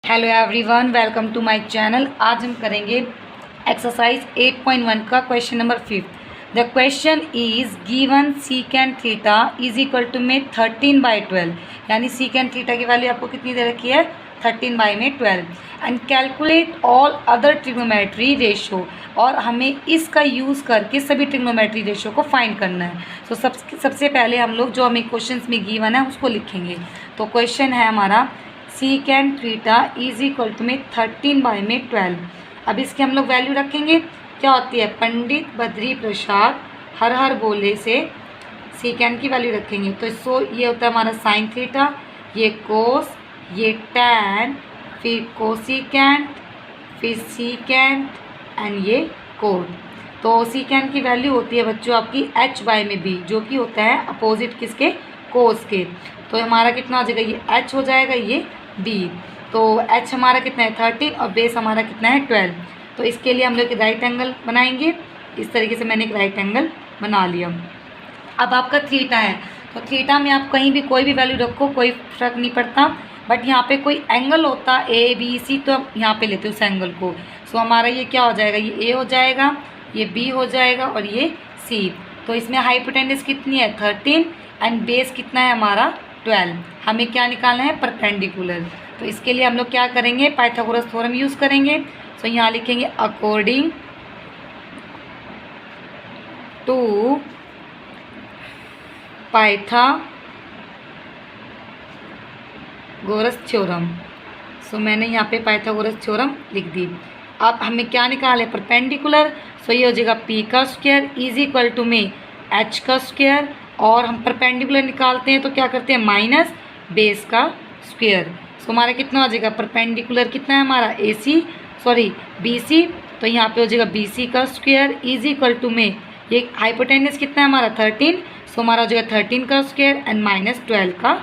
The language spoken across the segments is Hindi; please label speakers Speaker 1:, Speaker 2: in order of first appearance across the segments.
Speaker 1: Hello everyone, welcome to my channel. आज हम करेंगे एक्सरसाइज 8.1 का question number 5। The question is given secant theta is equal to में 13/12, यानी सीकेंट थीटा की वैल्यू आपको कितनी दे रखी है 13/12 and calculate all other trigonometry ratio, और हमें इसका यूज़ करके सभी ट्रिग्नोमेट्री रेशो को फाइंड करना है। तो सबसे पहले हम लोग जो हमें क्वेश्चन में गिवन है उसको लिखेंगे। तो क्वेश्चन है हमारा secant theta is equal to में 13/12। अब इसके हम लोग वैल्यू रखेंगे। क्या होती है, पंडित बद्री प्रसाद हर हर बोले से सीकेंट की वैल्यू रखेंगे। तो इसको ये होता है हमारा साइन थीटा, ये कोस, ये टैन, फिर कोसिकेंट, फिर सीकेंट एंड ये कोड। तो सीकेंट की वैल्यू होती है बच्चों आपकी h/b, जो कि होता है अपोजिट किसके, कोस के। तो हमारा कितना हो जाएगा, ये h हो जाएगा, ये b। तो h हमारा कितना है 13 और बेस हमारा कितना है 12। तो इसके लिए हम लोग राइट एंगल बनाएंगे। इस तरीके से मैंने एक राइट एंगल बना लिया। अब आपका थीटा है, तो थीटा में आप कहीं भी कोई भी वैल्यू रखो, कोई फर्क नहीं पड़ता, बट यहाँ पे कोई एंगल होता ABC, तो हम यहाँ पे लेते हैं उस एंगल को। सो हमारा ये क्या हो जाएगा, ये A हो जाएगा, ये B हो जाएगा और ये C। तो इसमें हाइपोटेन्यूज कितनी है 13 एंड बेस कितना है हमारा 12। हमें क्या निकालना है, परपेंडिकुलर। तो इसके लिए हम लोग क्या करेंगे, पाइथागोरस थ्योरम यूज़ करेंगे। तो यहाँ लिखेंगे अकॉर्डिंग टू पाइथागोरस थ्योरम। सो मैंने यहाँ पे पाइथागोरस थ्योरम लिख दी। अब हमें क्या निकाले, परपेंडिकुलर। सो ये हो जाएगा p का स्क्वायर इज इक्वल टू में h का स्क्वायर, और हम परपेंडिकुलर निकालते हैं तो क्या करते हैं माइनस बेस का स्क्वायर। सो हमारा कितना हो जाएगा, परपेंडिकुलर कितना है हमारा BC। तो यहाँ पे हो जाएगा BC का स्क्वायर इज इक्वल टू में ये हाइपोटेन्यूज कितना है हमारा 13। सो हमारा हो जाएगा 13 का स्क्वायर एंड -12 का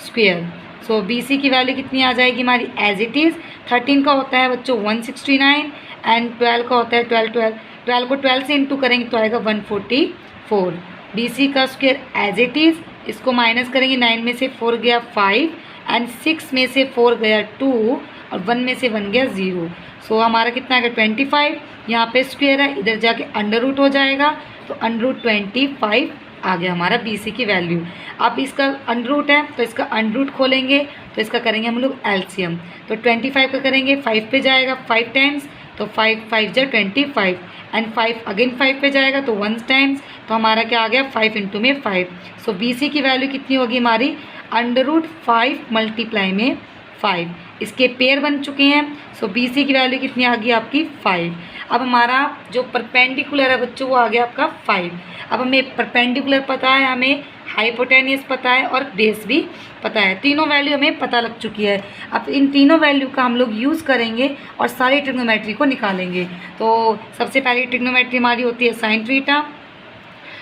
Speaker 1: स्क्वायर। सो BC की वैल्यू कितनी आ जाएगी हमारी एज इट इज़। 13 का होता है बच्चों 169 एंड 12 का होता है 12 को 12 से इंटू करेंगे तो आएगा 144। BC का स्क्वायर एज इट इज़, इसको माइनस करेंगे, 9 में से 4 गया 5 एंड 6 में से 4 गया 2 और 1 में से 1 गया 0। सो हमारा कितना आएगा 25। यहाँ पे स्क्वायर है, इधर जाके अंडर रूट हो जाएगा, तो √25 आ गया हमारा BC की वैल्यू। अब इसका अंडर रूट है तो इसका अंडर रूट खोलेंगे, तो इसका करेंगे हम लोग एलसीएम। तो 25 का करेंगे, 5 पे जाएगा 5 टाइम्स, तो 5 5 जा 25 एंड 5 अगेन 5 पे जाएगा तो 1 टाइम्स, तो हमारा क्या आ गया 5 इंटू में 5। सो BC की वैल्यू कितनी होगी हमारी √5 मल्टीप्लाई में 5। इसके पेयर बन चुके हैं। सो BC की वैल्यू कितनी आ गई आपकी 5। अब हमारा जो परपेंडिकुलर है बच्चों वो आ गया आपका 5। अब हमें परपेंडिकुलर पता है, हमें हाइपोटेन्यूज पता है और बेस भी पता है। तीनों वैल्यू हमें पता लग चुकी है। अब इन तीनों वैल्यू का हम लोग यूज़ करेंगे और सारी ट्रिग्नोमेट्री को निकालेंगे। तो सबसे पहली ट्रिग्नोमेट्री हमारी होती है साइन थीटा।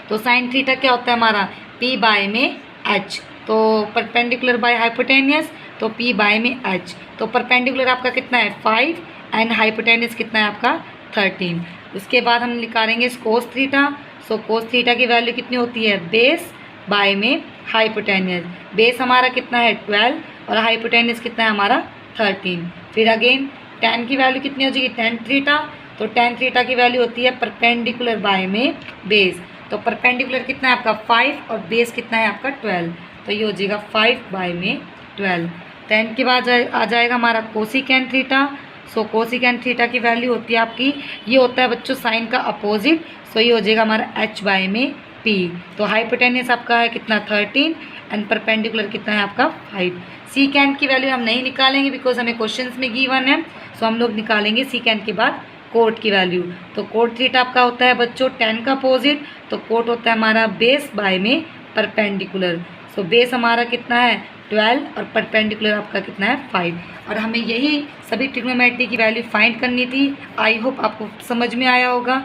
Speaker 1: तो साइन थीटा क्या होता है हमारा p/h। तो परपेंडिकुलर बाय हाइपोटेन्यूज, तो p/h। तो परपेंडिकुलर आपका कितना है 5 एंड हाइपोटेन्यूज कितना है आपका 13। उसके बाद हम निकालेंगे कोस थीटा। सो कोस थीटा की वैल्यू कितनी होती है बेस बाय में हाइपोटेन्यूज। बेस हमारा कितना है 12 और हाइपोटेन्यूज कितना है हमारा 13। फिर अगेन tan की वैल्यू कितनी हो जाएगी tan थीटा। तो tan थीटा की वैल्यू होती है परपेंडिकुलर बाय में बेस। तो परपेंडिकुलर कितना है आपका 5 और बेस कितना है आपका 12, तो ये हो जाएगा 5/12। tan के बाद आ जाएगा हमारा कोसिकेंट थीटा। सो कोसिकेंट थीटा की वैल्यू होती है आपकी, ये होता है बच्चों साइन का अपोजिट। सो ये हो जाएगा हमारा h/p। तो हाइपोटेन्यूज आपका है कितना 13 एंड परपेंडिकुलर कितना है आपका 5। सीकेंट की वैल्यू हम नहीं निकालेंगे बिकॉज हमें क्वेश्चंस में गिवन है। सो हम लोग निकालेंगे सीकेंट के बाद कोट की वैल्यू। तो कोट थीटा आपका होता है बच्चों tan का अपोजिट, तो कोट होता है हमारा बेस बाय में परपेंडिकुलर। सो बेस हमारा कितना है 12 और परपेंडिकुलर आपका कितना है 5। और हमें यही सभी ट्रिग्नोमेट्री की वैल्यू फाइंड करनी थी। आई होप आपको समझ में आया होगा।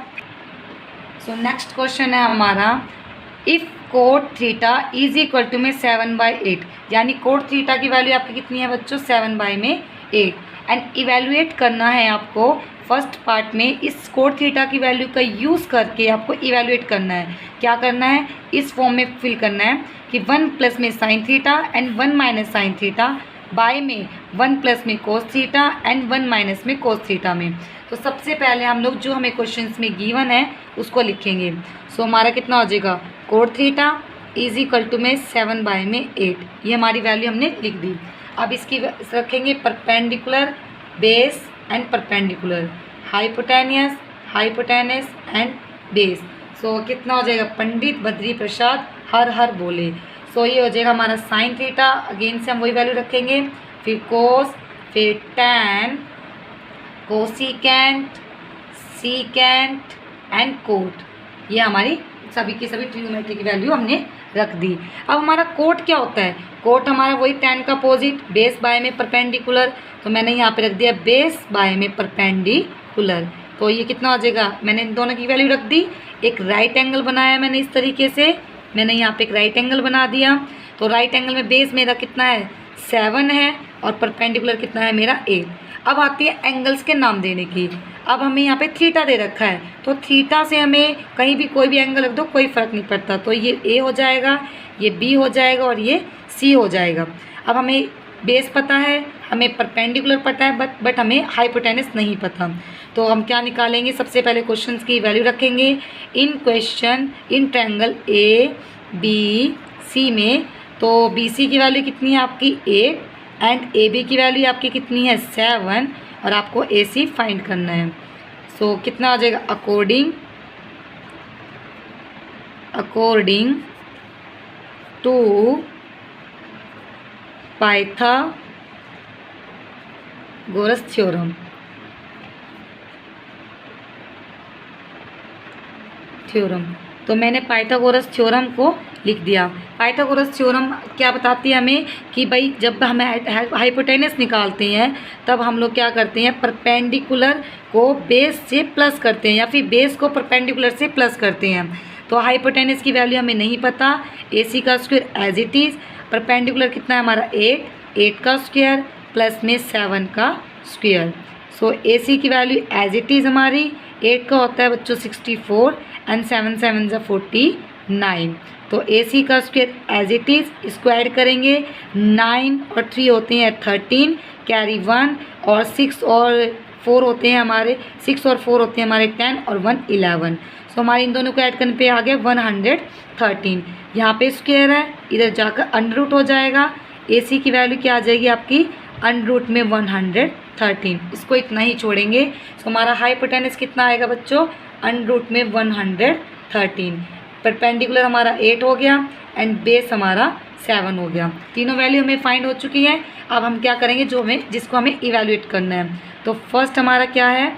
Speaker 1: सो नेक्स्ट क्वेश्चन है हमारा if cot theta is equal to में 7/8, यानी कोट थीटा की वैल्यू आपकी कितनी है बच्चों 7/8 एंड इवेलुएट करना है आपको। फर्स्ट पार्ट में इस कोट थीटा की वैल्यू का यूज़ करके आपको इवेलुएट करना है। क्या करना है, इस फॉर्म में फिल करना है कि 1 प्लस में sine theta and 1 minus sine theta by में 1 प्लस में कोस थीटा एंड 1 माइनस में कोस थीटा में। तो सबसे पहले हम लोग जो हमें क्वेश्चंस में गिवन है उसको लिखेंगे। सो हमारा कितना हो जाएगा, cot theta is equal to में 7 बाय में 8, ये हमारी वैल्यू हमने लिख दी। अब इसकी रखेंगे perpendicular base and perpendicular, hypotenuse hypotenuse and base. So कितना हो जाएगा, पंडित बद्री प्रसाद हर हर बोले। सो ये हो जाएगा हमारा साइन थीटा, अगेन से हम वही वैल्यू रखेंगे, फिर कोस, फिर tan, cosecant, secant and cot. ये हमारी सभी की सभी ट्रिग्नोमेट्री की वैल्यू हमने रख दी। अब हमारा कोट क्या होता है, कोट हमारा वही टैन का अपोजिट, बेस बाय में परपेंडिकुलर। तो मैंने यहाँ पे रख दिया बेस बाय में परपेंडिकुलर। तो ये कितना हो जाएगा, मैंने इन दोनों की वैल्यू रख दी। एक राइट एंगल बनाया मैंने इस तरीके से, मैंने यहाँ पे एक राइट एंगल बना दिया। तो राइट एंगल में बेस मेरा कितना है 7 है और परपेंडिकुलर कितना है मेरा 8। अब आती है एंगल्स के नाम देने की। अब हमें यहाँ पे थीटा दे रखा है, तो थीटा से हमें कहीं भी कोई भी एंगल रख दो कोई फ़र्क नहीं पड़ता। तो ये ए हो जाएगा, ये बी हो जाएगा और ये सी हो जाएगा। अब हमें बेस पता है, हमें परपेंडिकुलर पता है, बट हमें हाइपोटेनस नहीं पता। तो हम क्या निकालेंगे, सबसे पहले क्वेश्चंस की वैल्यू रखेंगे। In question in triangle A B C में, तो बी सी की वैल्यू कितनी है आपकी 8 एंड ए बी की वैल्यू आपकी कितनी है 7 और आपको ए सी फाइंड करना है। सो कितना आ जाएगा, अकॉर्डिंग टू पाइथागोरस थ्योरम। तो मैंने पाइथागोरस थ्योरम को लिख दिया। पाइथागोरस थ्योरम क्या बताती है हमें कि भाई जब हमें हाइपोटेनस निकालते हैं तब हम लोग क्या करते हैं, परपेंडिकुलर को बेस से प्लस करते हैं या फिर बेस को परपेंडिकुलर से प्लस करते हैं। तो हाइपोटेनस की वैल्यू हमें नहीं पता, ए सी का square as it is, perpendicular कितना है हमारा 8 का स्क्वायर प्लस में 7 का स्क्वायर। सो ए सी की वैल्यू एज इट इज़ हमारी 8 का होता है बच्चों 64 एंड 7 7 जा 49। तो ए सी का स्क्वायर एज इट इज़, इसको ऐड करेंगे 9 और 3 होते हैं 13, कैरी 1 और 6 और 4 होते हैं हमारे 6 और 4 होते हैं हमारे 10 और 1 11। सो हमारे इन दोनों को ऐड करने पे आ गया 113। यहाँ पे स्क्वायर है, इधर जाकर अंडर रूट हो जाएगा। ए सी की वैल्यू क्या आ जाएगी आपकी अंडर रूट में 113, इसको इतना ही छोड़ेंगे। सो हमारा हाइपोटेनस कितना आएगा बच्चों, अंडर रूट में 113। परपेंडिकुलर हमारा 8 हो गया एंड बेस हमारा 7 हो गया। तीनों वैल्यू हमें फाइंड हो चुकी है। अब हम क्या करेंगे, जिसको हमें इवैल्यूएट करना है। तो फर्स्ट हमारा क्या है,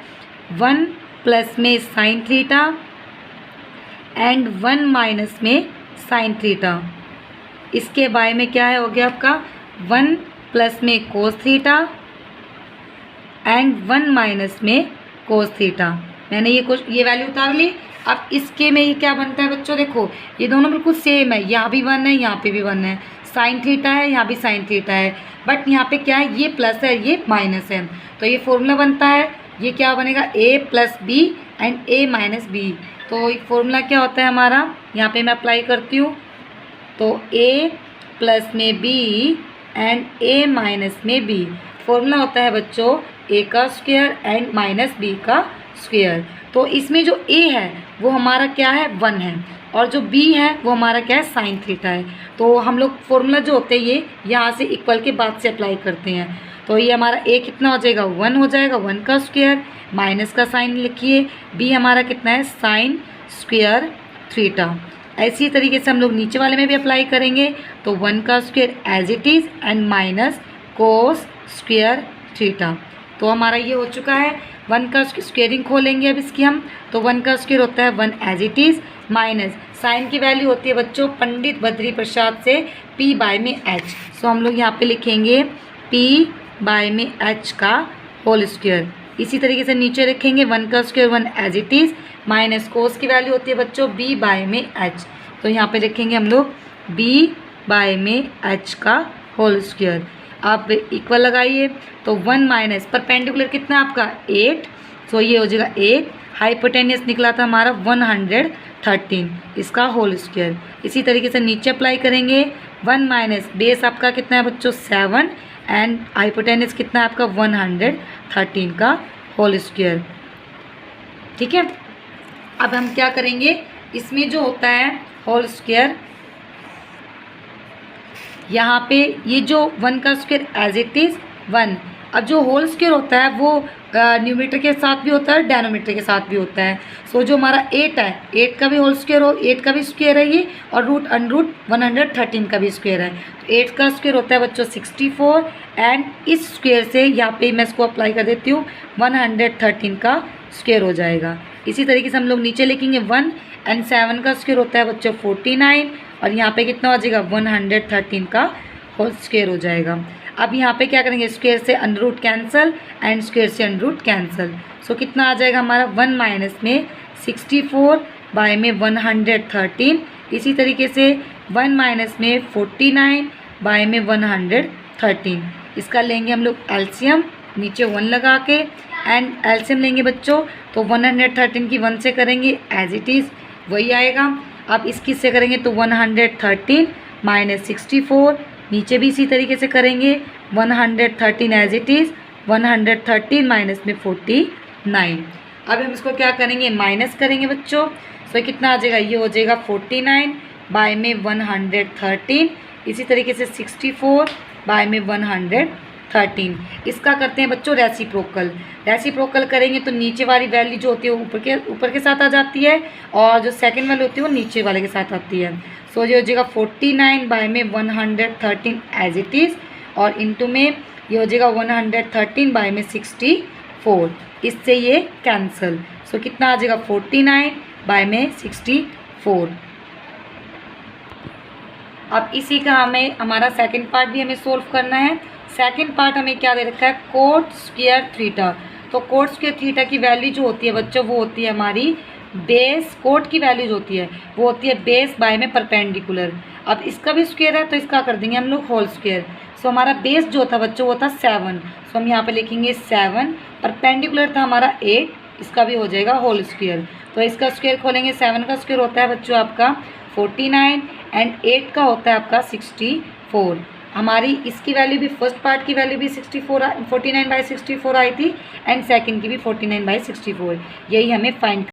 Speaker 1: 1 प्लस में साइन थीटा एंड 1 माइनस में साइन थीटा। इसके बाय में क्या है हो गया आपका 1 प्लस में कोस थीटा एंड 1 माइनस में कोस थीटा। मैंने ये वैल्यू उतार ली। अब इसके में ये क्या बनता है बच्चों, देखो ये दोनों बिल्कुल सेम है, यहाँ भी 1 है यहाँ पे भी 1 है, साइन थीटा है यहाँ भी साइन थीटा है, बट यहाँ पे क्या है ये प्लस है ये माइनस है। तो ये फॉर्मूला बनता है, ये क्या बनेगा a plus B and a minus B. तो फॉर्मूला क्या होता है हमारा, यहाँ पे मैं अप्लाई करती हूँ। तो a प्लस में b एंड a माइनस में b। फॉर्मूला होता है बच्चों a का स्क्वायर एंड माइनस b का स्क्वायर। तो इसमें जो a है वो हमारा क्या है 1 है और जो b है वो हमारा क्या है साइन थीटा है। तो हम लोग फॉर्मूला जो होते हैं ये यहाँ से इक्वल के बाद से अप्लाई करते हैं। तो ये हमारा a कितना हो जाएगा 1 हो जाएगा, 1 का स्क्वायर माइनस का साइन लिखिए, b हमारा कितना है साइन स्क्वायर थीटा। ऐसी तरीके से हम लोग नीचे वाले में भी अप्लाई करेंगे। तो 1 का square as it is and minus cos square theta. तो हमारा ये हो चुका है। 1 का स्क्वेयरिंग खोलेंगे अब इसकी हम। तो 1 का स्क्वायर होता है 1 as it is minus sine की वैल्यू होती है बच्चों पंडित बद्री प्रसाद से p बाय में h। सो हम लोग यहाँ पे लिखेंगे p बाय में h का होल स्क्वायर। इसी तरीके से नीचे रखेंगे 1 का square 1 as it is minus cos की वैल्यू होती है बच्चों b बाय में h। तो यहाँ पे लिखेंगे हम लोग b बाय में h का होल स्क्वायर। आप इक्वल लगाइए तो 1 माइनस परपेंडिकुलर कितना आपका 8। सो ये हो जाएगा 8, हाइपोटेनियस निकला था हमारा 113, इसका होल स्क्वायर। इसी तरीके से नीचे अप्लाई करेंगे 1 माइनस बेस आपका कितना है बच्चों 7 एंड हाइपोटेनस कितना है आपका 113 का होल स्क्वायर। ठीक है, अब हम क्या करेंगे, इसमें जो होता है होल स्क्वायर, यहाँ पे ये जो 1 का स्क्वायर एज इट इज़ 1। अब जो होल स्क्वायर होता है वो न्यूमरेटर के साथ भी होता है, डेनोमीटर के साथ भी होता है। सो जो हमारा 8 है, 8 का भी होल स्क्वायर 8 का भी स्क्वायर है ये, और रूट अंडरूट 113 का भी स्क्वायर है। तो 8 का स्क्वायर होता है बच्चों 64, एंड इस स्क्वायर से यहाँ पे मैं इसको अप्लाई कर देती हूँ, 113 का स्क्वायर हो जाएगा। इसी तरीके से हम लोग नीचे लिखेंगे 1 एंड 7 का स्क्वायर होता है बच्चों 49, और यहाँ पे कितना हो जाएगा 113 का होल स्क्वायर हो जाएगा। अब यहाँ पे क्या करेंगे, स्क्वायर से under root cancel and square से अंडर रूट कैंसिल। सो कितना आ जाएगा हमारा 1 माइनस में 64 बाय में 113। इसी तरीके से 1 माइनस में 49 बाय में 113। इसका लेंगे हम लोग एलसीएम, नीचे 1 लगा के, एंड एलसीएम लेंगे बच्चों तो 113 की 1 से करेंगे एज इट इज़ वही आएगा। अब इसकी से करेंगे तो 113 माइनस 64, नीचे भी इसी तरीके से करेंगे 113 एज इट इज़, 113 माइनस में 49। अब हम इसको क्या करेंगे, माइनस करेंगे बच्चों। सो कितना आ जाएगा, ये हो जाएगा 49 बाय में 113। इसी तरीके से 64 बाय में 113। इसका करते हैं बच्चों रेसिप्रोकल। रेसिप्रोकल करेंगे तो नीचे वाली वैल्यू जो होती है ऊपर के साथ आ जाती है, और जो सेकंड वैल्यू होती है वो नीचे वाले के साथ आती है। सो ये हो जाएगा 49 बाय में 113 एज इट इज़, और इंटू में ये हो जाएगा 113 बाय में 64। इससे ये कैंसिल। सो कितना आ जाएगा 49 बाय में 64। अब इसी का हमारा सेकंड पार्ट भी हमें सोल्व करना है। सेकंड पार्ट हमें क्या दे रखा है, कोट स्क्वायर थीटा। तो कोट स्क्वायर थीटा की वैल्यू जो होती है बच्चों वो होती है हमारी बेस, कोट की वैल्यू जो होती है वो होती है बेस बाय में परपेंडिकुलर। अब इसका भी स्क्वायर है तो इसका कर देंगे हम लोग होल स्क्वायर। सो हमारा बेस जो था बच्चों वो था 7। सो हम यहाँ पे लिखेंगे 7, परपेंडिकुलर था हमारा 8, इसका भी हो जाएगा होल स्क्वायर। तो इसका स्क्वायर खोलेंगे, 7 का स्क्वायर होता है बच्चों आपका 49, एंड 8 का होता है आपका 64। हमारी इसकी वैल्यू भी, फर्स्ट पार्ट की वैल्यू भी 49 बाई 64 आई थी, एंड सेकंड की भी 49 बाई 64। यही हमें फाइंड